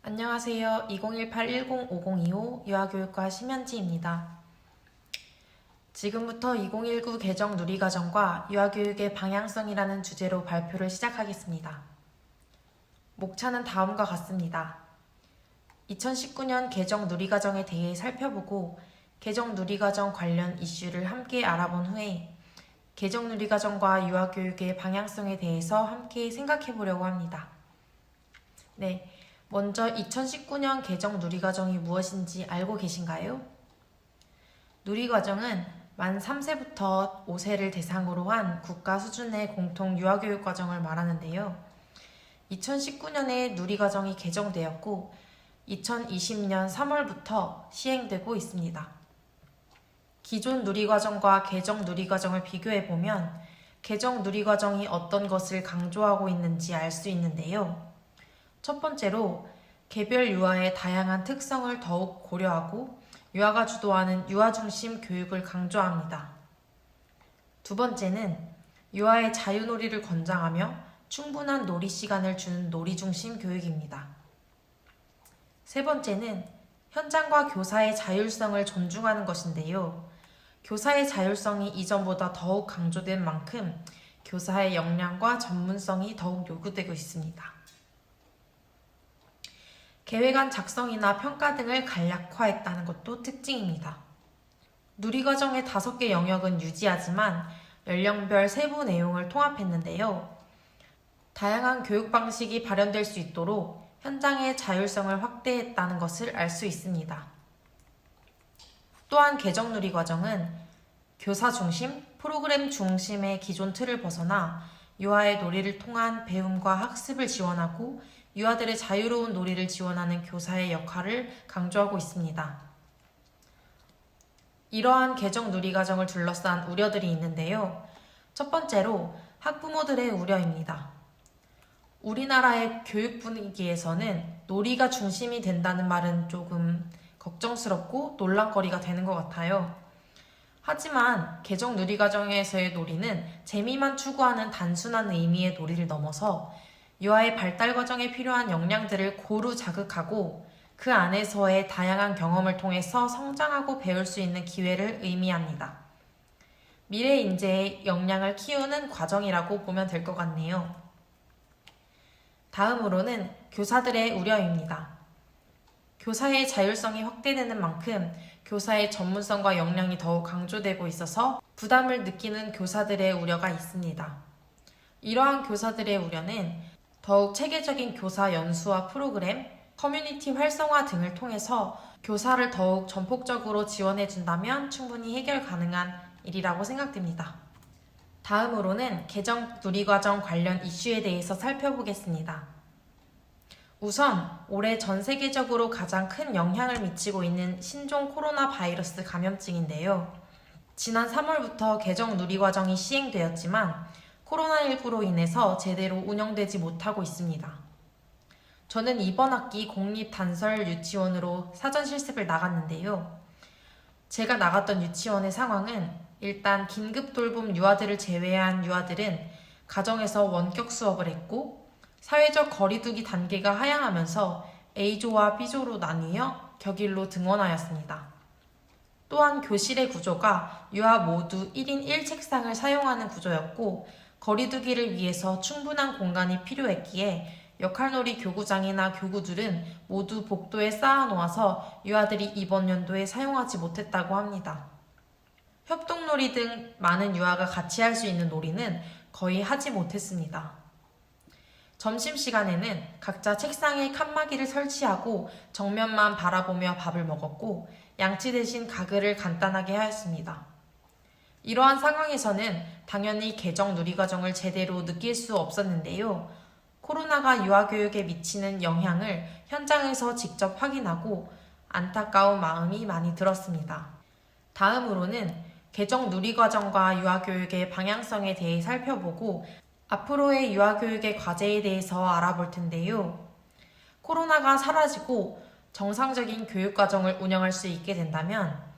안녕하세요. 2018-105025 유아교육과 심현지입니다. 지금부터 2019 개정 누리과정과 유아교육의 방향성이라는 주제로 발표를 시작하겠습니다. 목차는 다음과 같습니다. 2019년 개정 누리과정에 대해 살펴보고 개정 누리과정 관련 이슈를 함께 알아본 후에 개정 누리과정과 유아교육의 방향성에 대해서 함께 생각해 보려고 합니다. 네. 먼저 2019년 개정 누리과정이 무엇인지 알고 계신가요? 누리과정은 만 3세부터 5세를 대상으로 한 국가 수준의 공통 유아교육 과정을 말하는데요. 2019년에 누리과정이 개정되었고 2020년 3월부터 시행되고 있습니다. 기존 누리과정과 개정 누리과정을 비교해보면 개정 누리과정이 어떤 것을 강조하고 있는지 알 수 있는데요. 첫 번째로 개별 유아의 다양한 특성을 더욱 고려하고 유아가 주도하는 유아 중심 교육을 강조합니다. 두 번째는 유아의 자유놀이를 권장하며 충분한 놀이 시간을 주는 놀이 중심 교육입니다. 세 번째는 현장과 교사의 자율성을 존중하는 것인데요. 교사의 자율성이 이전보다 더욱 강조된 만큼 교사의 역량과 전문성이 더욱 요구되고 있습니다. 계획안 작성이나 평가 등을 간략화했다는 것도 특징입니다. 누리과정의 5개 영역은 유지하지만 연령별 세부 내용을 통합했는데요. 다양한 교육 방식이 발현될 수 있도록 현장의 자율성을 확대했다는 것을 알 수 있습니다. 또한 개정 누리과정은 교사 중심, 프로그램 중심의 기존 틀을 벗어나 유아의 놀이를 통한 배움과 학습을 지원하고 유아들의 자유로운 놀이를 지원하는 교사의 역할을 강조하고 있습니다. 이러한 개정 누리과정을 둘러싼 우려들이 있는데요. 첫 번째로 학부모들의 우려입니다. 우리나라의 교육 분위기에서는 놀이가 중심이 된다는 말은 조금 걱정스럽고 논란거리가 되는 것 같아요. 하지만 개정 누리과정에서의 놀이는 재미만 추구하는 단순한 의미의 놀이를 넘어서 유아의 발달 과정에 필요한 역량들을 고루 자극하고 그 안에서의 다양한 경험을 통해서 성장하고 배울 수 있는 기회를 의미합니다. 미래 인재의 역량을 키우는 과정이라고 보면 될 것 같네요. 다음으로는 교사들의 우려입니다. 교사의 자율성이 확대되는 만큼 교사의 전문성과 역량이 더욱 강조되고 있어서 부담을 느끼는 교사들의 우려가 있습니다. 이러한 교사들의 우려는 더욱 체계적인 교사 연수와 프로그램, 커뮤니티 활성화 등을 통해서 교사를 더욱 전폭적으로 지원해준다면 충분히 해결 가능한 일이라고 생각됩니다. 다음으로는 개정 누리과정 관련 이슈에 대해서 살펴보겠습니다. 우선 올해 전 세계적으로 가장 큰 영향을 미치고 있는 신종 코로나 바이러스 감염증인데요. 지난 3월부터 개정 누리과정이 시행되었지만 코로나19로 인해서 제대로 운영되지 못하고 있습니다. 저는 이번 학기 공립단설 유치원으로 사전 실습을 나갔는데요. 제가 나갔던 유치원의 상황은 일단 긴급 돌봄 유아들을 제외한 유아들은 가정에서 원격 수업을 했고 사회적 거리두기 단계가 하향하면서 A조와 B조로 나뉘어 격일로 등원하였습니다. 또한 교실의 구조가 유아 모두 1인 1책상을 사용하는 구조였고 거리두기를 위해서 충분한 공간이 필요했기에 역할놀이 교구장이나 교구들은 모두 복도에 쌓아놓아서 유아들이 이번 연도에 사용하지 못했다고 합니다. 협동놀이 등 많은 유아가 같이 할 수 있는 놀이는 거의 하지 못했습니다. 점심시간에는 각자 책상에 칸막이를 설치하고 정면만 바라보며 밥을 먹었고 양치 대신 가글을 간단하게 하였습니다. 이러한 상황에서는 당연히 개정 누리과정을 제대로 느낄 수 없었는데요. 코로나가 유아교육에 미치는 영향을 현장에서 직접 확인하고 안타까운 마음이 많이 들었습니다. 다음으로는 개정 누리과정과 유아교육의 방향성에 대해 살펴보고 앞으로의 유아교육의 과제에 대해서 알아볼 텐데요. 코로나가 사라지고 정상적인 교육과정을 운영할 수 있게 된다면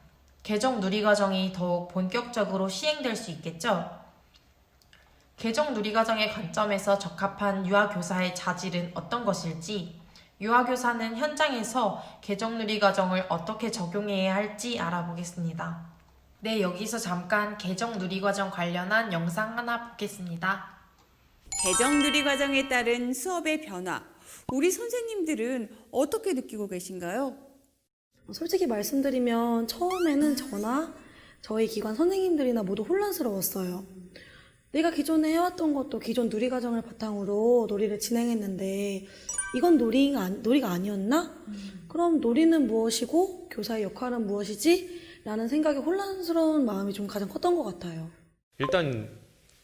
개정 누리과정이 더욱 본격적으로 시행될 수 있겠죠? 개정 누리과정의 관점에서 적합한 유아교사의 자질은 어떤 것일지, 유아교사는 현장에서 개정누리과정을 어떻게 적용해야 할지 알아보겠습니다. 네, 여기서 잠깐 개정누리과정 관련한 영상 하나 보겠습니다. 개정누리과정에 따른 수업의 변화, 우리 선생님들은 어떻게 느끼고 계신가요? 솔직히 말씀드리면 처음에는 저나 저희 기관 선생님들이나 모두 혼란스러웠어요. 내가 기존에 해왔던 것도 기존 누리과정을 바탕으로 놀이를 진행했는데 이건 놀이가 아니었나? 그럼 놀이는 무엇이고 교사의 역할은 무엇이지? 라는 생각에 혼란스러운 마음이 좀 가장 컸던 것 같아요. 일단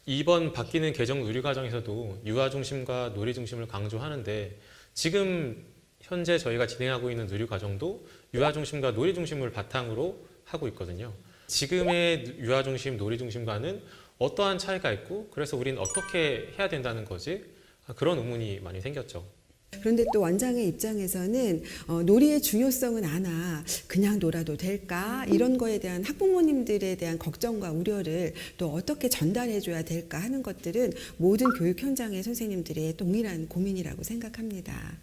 이번 바뀌는 개정 누리과정에서도 유아 중심과 놀이 중심을 강조하는데 지금 현재 저희가 진행하고 있는 누리과정도 유아 중심과 놀이 중심을 바탕으로 하고 있거든요. 지금의 유아 중심, 놀이 중심과는 어떠한 차이가 있고 그래서 우리는 어떻게 해야 된다는 거지? 그런 의문이 많이 생겼죠. 그런데 또 원장의 입장에서는 놀이의 중요성은 아나 그냥 놀아도 될까? 이런 거에 대한 학부모님들에 대한 걱정과 우려를 또 어떻게 전달해줘야 될까 하는 것들은 모든 교육 현장의 선생님들의 동일한 고민이라고 생각합니다.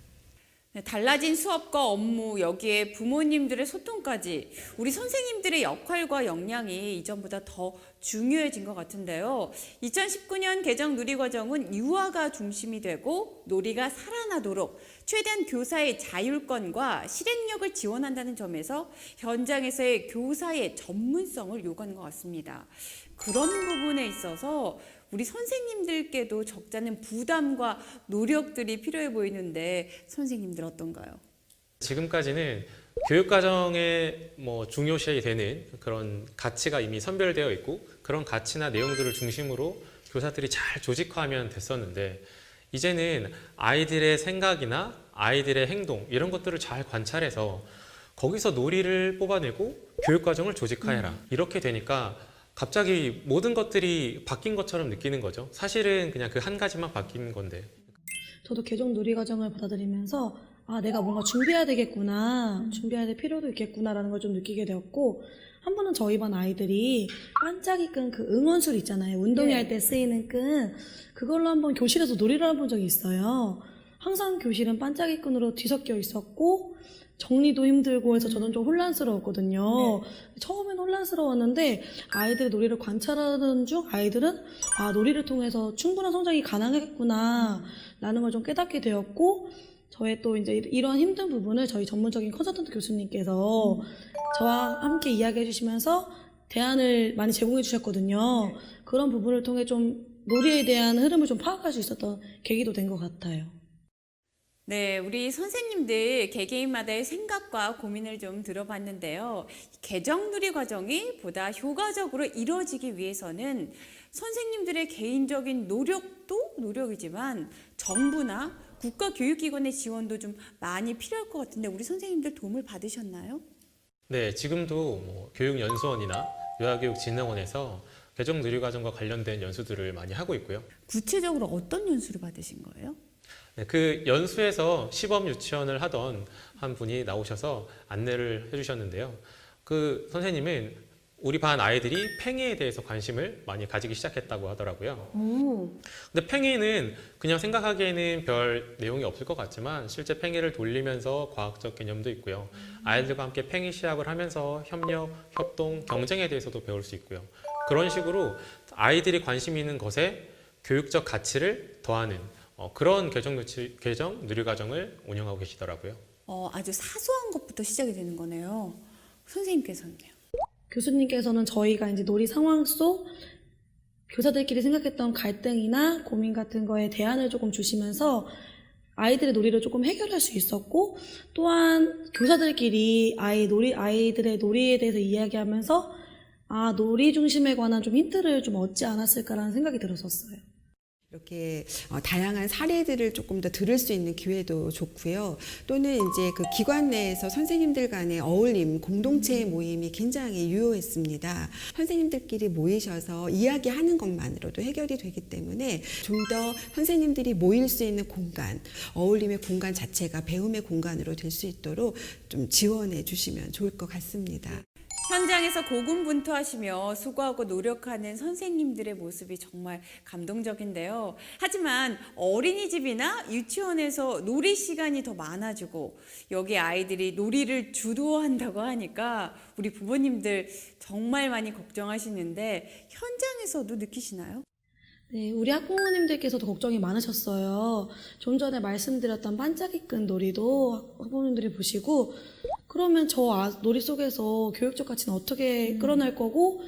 네, 달라진 수업과 업무, 여기에 부모님들의 소통까지 우리 선생님들의 역할과 역량이 이전보다 더 중요해진 것 같은데요. 2019년 개정 누리과정은 유아가 중심이 되고 놀이가 살아나도록 최대한 교사의 자율권과 실행력을 지원한다는 점에서 현장에서의 교사의 전문성을 요구하는 것 같습니다. 그런 부분에 있어서 우리 선생님들께도 적잖은 부담과 노력들이 필요해 보이는데 선생님들 어떤가요? 지금까지는 교육과정에 중요시 되는 그런 가치가 이미 선별되어 있고 그런 가치나 내용들을 중심으로 교사들이 잘 조직화하면 됐었는데 이제는 아이들의 생각이나 아이들의 행동 이런 것들을 잘 관찰해서 거기서 놀이를 뽑아내고 교육과정을 조직화해라. 이렇게 되니까 갑자기 모든 것들이 바뀐 것처럼 느끼는 거죠. 사실은 그냥 그 한 가지만 바뀐 건데. 저도 개정 누리과정을 받아들이면서 내가 뭔가 준비해야 되겠구나, 준비해야 될 필요도 있겠구나라는 걸 좀 느끼게 되었고 한 번은 저희 반 아이들이 반짝이 끈 그 응원술 있잖아요. 운동회 할 때 쓰이는 끈 그걸로 한번 교실에서 놀이를 해본 적이 있어요. 항상 교실은 반짝이 끈으로 뒤섞여 있었고 정리도 힘들고 해서 저는 좀 혼란스러웠거든요. 처음엔 혼란스러웠는데 아이들의 놀이를 관찰하는 중 아이들은 놀이를 통해서 충분한 성장이 가능하겠구나 라는 걸 좀 깨닫게 되었고 저의 또 이제 이런 힘든 부분을 저희 전문적인 컨설턴트 교수님께서 저와 함께 이야기해 주시면서 대안을 많이 제공해 주셨거든요. 그런 부분을 통해 좀 놀이에 대한 흐름을 좀 파악할 수 있었던 계기도 된 것 같아요. 네, 우리 선생님들 개개인마다의 생각과 고민을 좀 들어봤는데요. 개정 누리 과정이 보다 효과적으로 이루어지기 위해서는 선생님들의 개인적인 노력도 노력이지만 정부나 국가교육기관의 지원도 좀 많이 필요할 것 같은데 우리 선생님들 도움을 받으셨나요? 네, 지금도 교육연수원이나 유아교육진흥원에서 개정 누리과정과 관련된 연수들을 많이 하고 있고요. 구체적으로 어떤 연수를 받으신 거예요? 네, 그 연수에서 시범 유치원을 하던 한 분이 나오셔서 안내를 해주셨는데요. 그 선생님은 우리 반 아이들이 팽이에 대해서 관심을 많이 가지기 시작했다고 하더라고요. 근데 팽이는 그냥 생각하기에는 별 내용이 없을 것 같지만 실제 팽이를 돌리면서 과학적 개념도 있고요. 아이들과 함께 팽이 시합을 하면서 협력, 협동, 경쟁에 대해서도 배울 수 있고요. 그런 식으로 아이들이 관심 있는 것에 교육적 가치를 더하는 그런 개정 누리과정을 운영하고 계시더라고요. 아주 사소한 것부터 시작이 되는 거네요. 선생님께서는요? 교수님께서는 저희가 이제 놀이 상황 속 교사들끼리 생각했던 갈등이나 고민 같은 거에 대안을 조금 주시면서 아이들의 놀이를 조금 해결할 수 있었고 또한 교사들끼리 아이들의 놀이에 대해서 이야기하면서 놀이 중심에 관한 좀 힌트를 좀 얻지 않았을까라는 생각이 들었었어요. 이렇게 다양한 사례들을 조금 더 들을 수 있는 기회도 좋고요. 또는 이제 그 기관 내에서 선생님들 간의 어울림, 공동체의 모임이 굉장히 유효했습니다. 선생님들끼리 모이셔서 이야기하는 것만으로도 해결이 되기 때문에 좀 더 선생님들이 모일 수 있는 공간, 어울림의 공간 자체가 배움의 공간으로 될 수 있도록 좀 지원해 주시면 좋을 것 같습니다. 현장에서 고군분투하시며 수고하고 노력하는 선생님들의 모습이 정말 감동적인데요. 하지만 어린이집이나 유치원에서 놀이 시간이 더 많아지고 여기 아이들이 놀이를 주도한다고 하니까 우리 부모님들 정말 많이 걱정하시는데 현장에서도 느끼시나요? 네, 우리 학부모님들께서도 걱정이 많으셨어요. 좀 전에 말씀드렸던 반짝이 끈 놀이도 학부모님들이 보시고, 그러면 저 놀이 속에서 교육적 가치는 어떻게 끌어낼 거고,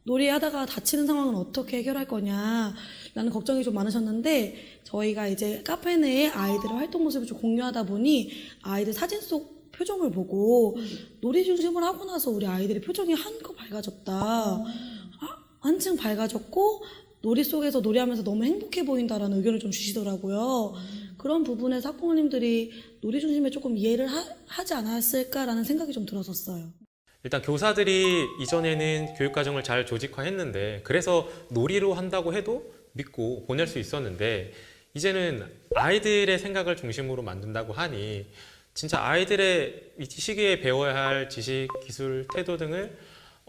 놀이하다가 다치는 상황은 어떻게 해결할 거냐, 라는 걱정이 좀 많으셨는데, 저희가 이제 카페 내에 아이들의 활동 모습을 좀 공유하다 보니, 아이들 사진 속 표정을 보고, 놀이 중심을 하고 나서 우리 아이들의 표정이 한껏 밝아졌다. 한층 밝아졌고, 놀이 속에서 놀이하면서 너무 행복해 보인다라는 의견을 좀 주시더라고요. 그런 부분에서 학부모님들이 놀이 중심에 조금 이해를 하지 않았을까라는 생각이 좀 들었었어요. 일단 교사들이 이전에는 교육과정을 잘 조직화했는데 그래서 놀이로 한다고 해도 믿고 보낼 수 있었는데 이제는 아이들의 생각을 중심으로 만든다고 하니 진짜 아이들의 이 시기에 배워야 할 지식, 기술, 태도 등을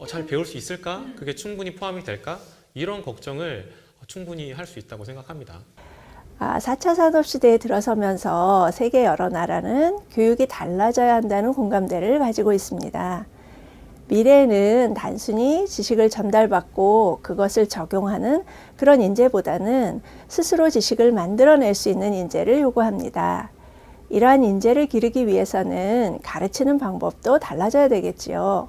잘 배울 수 있을까? 그게 충분히 포함이 될까? 이런 걱정을 충분히 할 수 있다고 생각합니다. 4차 산업시대에 들어서면서 세계 여러 나라는 교육이 달라져야 한다는 공감대를 가지고 있습니다. 미래는 단순히 지식을 전달받고 그것을 적용하는 그런 인재보다는 스스로 지식을 만들어낼 수 있는 인재를 요구합니다. 이러한 인재를 기르기 위해서는 가르치는 방법도 달라져야 되겠지요.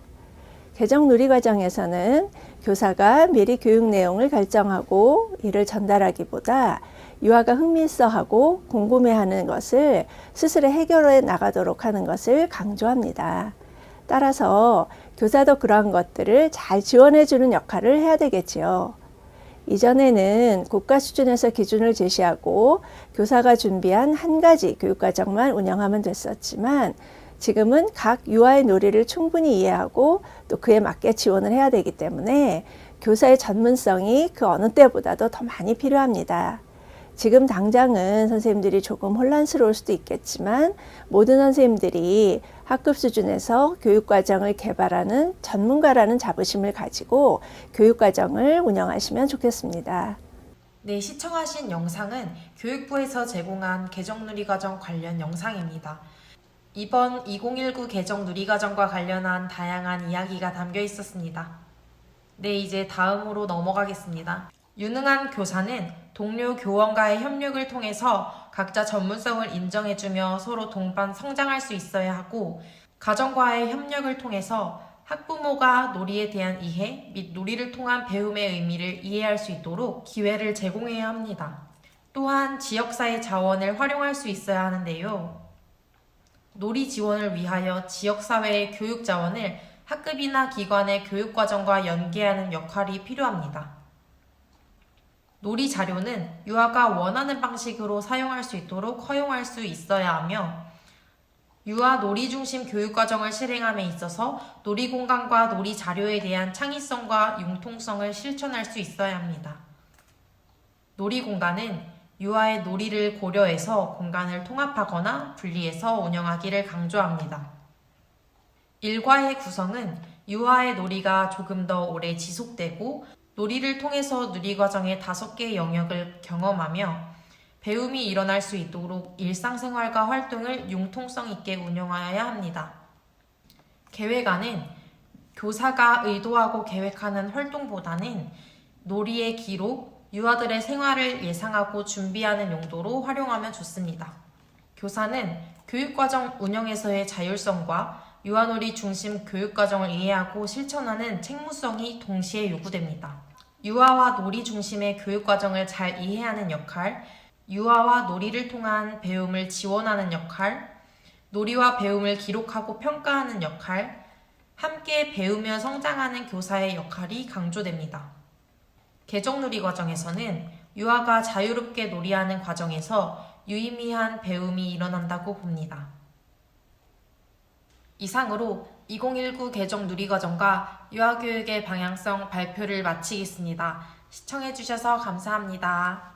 개정 누리 과정에서는 교사가 미리 교육 내용을 결정하고 이를 전달하기보다 유아가 흥미있어하고 궁금해하는 것을 스스로 해결해 나가도록 하는 것을 강조합니다. 따라서 교사도 그러한 것들을 잘 지원해주는 역할을 해야 되겠지요. 이전에는 국가 수준에서 기준을 제시하고 교사가 준비한 한 가지 교육과정만 운영하면 됐었지만 지금은 각 유아의 놀이를 충분히 이해하고 또 그에 맞게 지원을 해야 되기 때문에 교사의 전문성이 그 어느 때보다도 더 많이 필요합니다. 지금 당장은 선생님들이 조금 혼란스러울 수도 있겠지만 모든 선생님들이 학급 수준에서 교육과정을 개발하는 전문가라는 자부심을 가지고 교육과정을 운영하시면 좋겠습니다. 네, 시청하신 영상은 교육부에서 제공한 개정누리과정 관련 영상입니다. 이번 2019 개정 누리과정과 관련한 다양한 이야기가 담겨 있었습니다. 네, 이제 다음으로 넘어가겠습니다. 유능한 교사는 동료 교원과의 협력을 통해서 각자 전문성을 인정해주며 서로 동반 성장할 수 있어야 하고 가정과의 협력을 통해서 학부모가 놀이에 대한 이해 및 놀이를 통한 배움의 의미를 이해할 수 있도록 기회를 제공해야 합니다. 또한 지역사회 자원을 활용할 수 있어야 하는데요. 놀이 지원을 위하여 지역사회의 교육 자원을 학급이나 기관의 교육과정과 연계하는 역할이 필요합니다. 놀이 자료는 유아가 원하는 방식으로 사용할 수 있도록 허용할 수 있어야 하며 유아 놀이 중심 교육과정을 실행함에 있어서 놀이 공간과 놀이 자료에 대한 창의성과 융통성을 실천할 수 있어야 합니다. 놀이 공간은 유아의 놀이를 고려해서 공간을 통합하거나 분리해서 운영하기를 강조합니다. 일과의 구성은 유아의 놀이가 조금 더 오래 지속되고 놀이를 통해서 누리과정의 5개의 영역을 경험하며 배움이 일어날 수 있도록 일상생활과 활동을 융통성 있게 운영하여야 합니다. 계획안은 교사가 의도하고 계획하는 활동보다는 놀이의 기록, 유아들의 생활을 예상하고 준비하는 용도로 활용하면 좋습니다. 교사는 교육과정 운영에서의 자율성과 유아놀이 중심 교육과정을 이해하고 실천하는 책무성이 동시에 요구됩니다. 유아와 놀이 중심의 교육과정을 잘 이해하는 역할, 유아와 놀이를 통한 배움을 지원하는 역할, 놀이와 배움을 기록하고 평가하는 역할, 함께 배우며 성장하는 교사의 역할이 강조됩니다. 개정놀이 과정에서는 유아가 자유롭게 놀이하는 과정에서 유의미한 배움이 일어난다고 봅니다. 이상으로 2019 개정 누리과정과 유아교육의 방향성 발표를 마치겠습니다. 시청해주셔서 감사합니다.